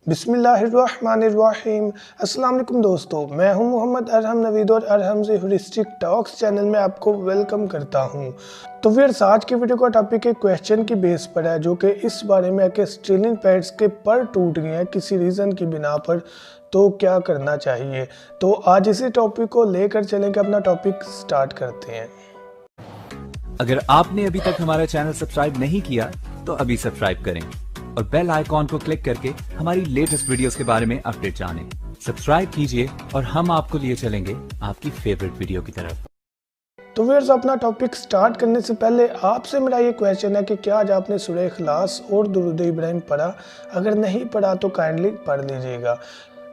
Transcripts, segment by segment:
बिस्मिल्लाहिर्रहमानिर्रहीम। अस्सलाम वालेकुम दोस्तों, मैं हूं मोहम्मद अरहम नवीद और अरहम से हॉलिस्टिक टॉक्स चैनल में आपको वेलकम करता हूं। तो फिर आज की वीडियो का टॉपिक एक क्वेश्चन की बेस पर है, जो कि इस बारे में है कि स्ट्रीलिंग पैड्स के पर टूट गए हैं किसी रीज़न की बिना पर, तो क्या करना चाहिए। तो आज इसी टॉपिक को लेकर चलेंगे, अपना टॉपिक स्टार्ट करते हैं। अगर आपने अभी तक हमारा चैनल सब्सक्राइब नहीं किया तो अभी सब्सक्राइब करें और बेल आइकॉन को क्लिक करके हमारी लेटेस्ट वीडियोस के बारे में अपडेट जानें। सब्सक्राइब कीजिए और हम आपको लिए चलेंगे आपकी फेवरेट वीडियो की तरफ। तो व्यूअर्स, अपना टॉपिक स्टार्ट करने से पहले आपसे मेरा ये क्वेश्चन है कि क्या आज आपने सूरह इखलास और दुरूद इब्राहिम पढ़ा? अगर नहीं पढ़ा तो काइंडली पढ़ लीजिएगा।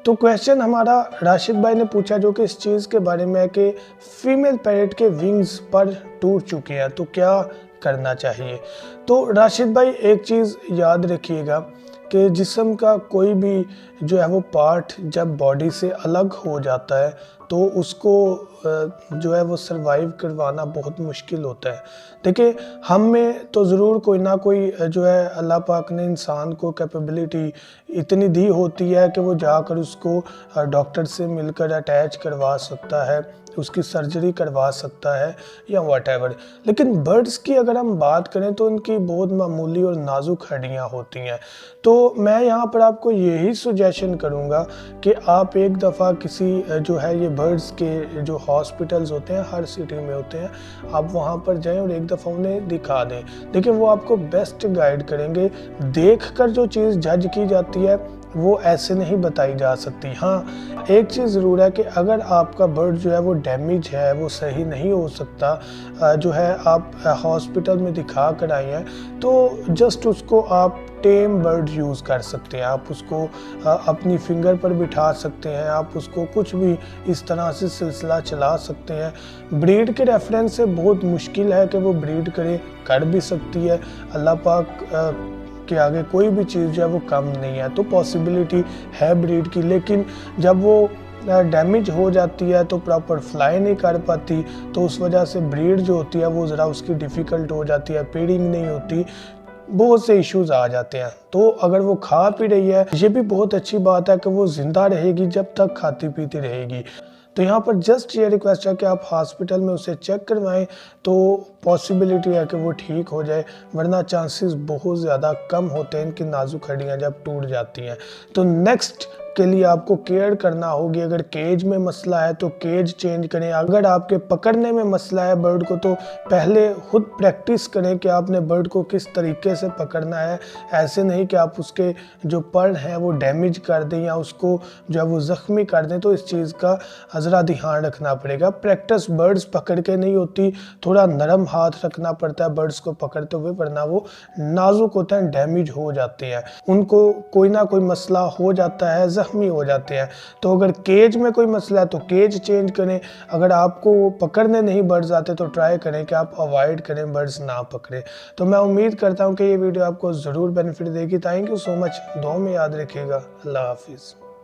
तो क्वेश्चन हमारा राशिद भाई ने पूछा, जो कि इस चीज़ के बारे में है कि फीमेल पैरेट के विंग्स पर टूट चुके हैं, तो क्या करना चाहिए। तो राशिद भाई, एक चीज़ याद रखिएगा कि जिस्म का कोई भी जो है वो पार्ट जब बॉडी से अलग हो जाता है तो उसको जो है वो सरवाइव करवाना बहुत मुश्किल होता है। देखिए, हम में तो ज़रूर कोई ना कोई जो है अल्लाह पाक ने इंसान को कैपेबिलिटी इतनी दी होती है कि वो जाकर उसको डॉक्टर से मिलकर अटैच करवा सकता है, उसकी सर्जरी करवा सकता है या व्हाटएवर। लेकिन बर्ड्स की अगर हम बात करें तो उनकी बहुत मामूली और नाजुक हड्डियां होती हैं। तो मैं यहाँ पर आपको यही सुजेशन करूँगा कि आप एक दफ़ा किसी जो है ये बर्ड्स के जो हॉस्पिटल्स होते हैं, हर सिटी में होते हैं, आप वहाँ पर जाएं और एक दफ़ा उन्हें दिखा दें। देखिए, वो आपको बेस्ट गाइड करेंगे। देखकर जो चीज़ जज की जाती है वो ऐसे नहीं बताई जा सकती। हाँ, एक चीज़ ज़रूर है कि अगर आपका बर्ड जो है वो डैमेज है, वो सही नहीं हो सकता, जो है आप हॉस्पिटल में दिखा कर आए हैं, तो जस्ट उसको आप टेम बर्ड यूज़ कर सकते हैं। आप उसको अपनी फिंगर पर बिठा सकते हैं, आप उसको कुछ भी इस तरह से सिलसिला चला सकते हैं। ब्रीड के रेफरेंस से बहुत मुश्किल है कि वो ब्रीड कर भी सकती है। अल्लाह पाक के आगे कोई भी चीज़ जो है वो कम नहीं है, तो पॉसिबिलिटी है ब्रीड की। लेकिन जब वो डैमेज हो जाती है तो प्रॉपर फ्लाई नहीं कर पाती, तो उस वजह से ब्रीड जो होती है वो ज़रा उसकी डिफ़िकल्ट हो जाती है, पीडिंग नहीं होती, बहुत से इश्यूज आ जाते हैं। तो अगर वो खा पी रही है, ये भी बहुत अच्छी बात है कि वो ज़िंदा रहेगी जब तक खाती पीती रहेगी। तो यहाँ पर जस्ट ये रिक्वेस्ट है कि आप हॉस्पिटल में उसे चेक करवाएं, तो पॉसिबिलिटी है कि वो ठीक हो जाए, वरना चांसेस बहुत ज़्यादा कम होते हैं इनकी नाजुक हड्डियाँ जब टूट जाती हैं। तो नेक्स्ट के लिए आपको केयर करना होगी। अगर केज में मसला है तो केज चेंज करें। अगर आपके पकड़ने में मसला है बर्ड को, तो पहले खुद प्रैक्टिस करें कि आपने बर्ड को किस तरीके से पकड़ना है। ऐसे नहीं कि आप उसके जो पर हैं वो डैमेज कर दें या उसको जो है वो ज़ख्मी कर दें। तो इस चीज़ का ज़रा ध्यान रखना पड़ेगा। प्रैक्टिस बर्ड्स पकड़ के नहीं होती, थोड़ा नरम हाथ रखना पड़ता है बर्ड्स को पकड़ते हुए, वरना वो नाजुक होते हैं, डैमेज हो जाते हैं, उनको कोई ना कोई मसला हो जाता है, ज़ख्मी हो जाते हैं। तो अगर केज में कोई मसला है तो केज चेंज करें। अगर आपको पकड़ने नहीं बर्ड्स आते तो ट्राई करें कि आप अवॉइड करें, बर्ड्स ना पकड़ें। तो मैं उम्मीद करता हूं कि ये वीडियो आपको ज़रूर बेनिफिट देगी। Thank you so much. दुआ में याद रखिएगा। अल्लाह हाफिज़।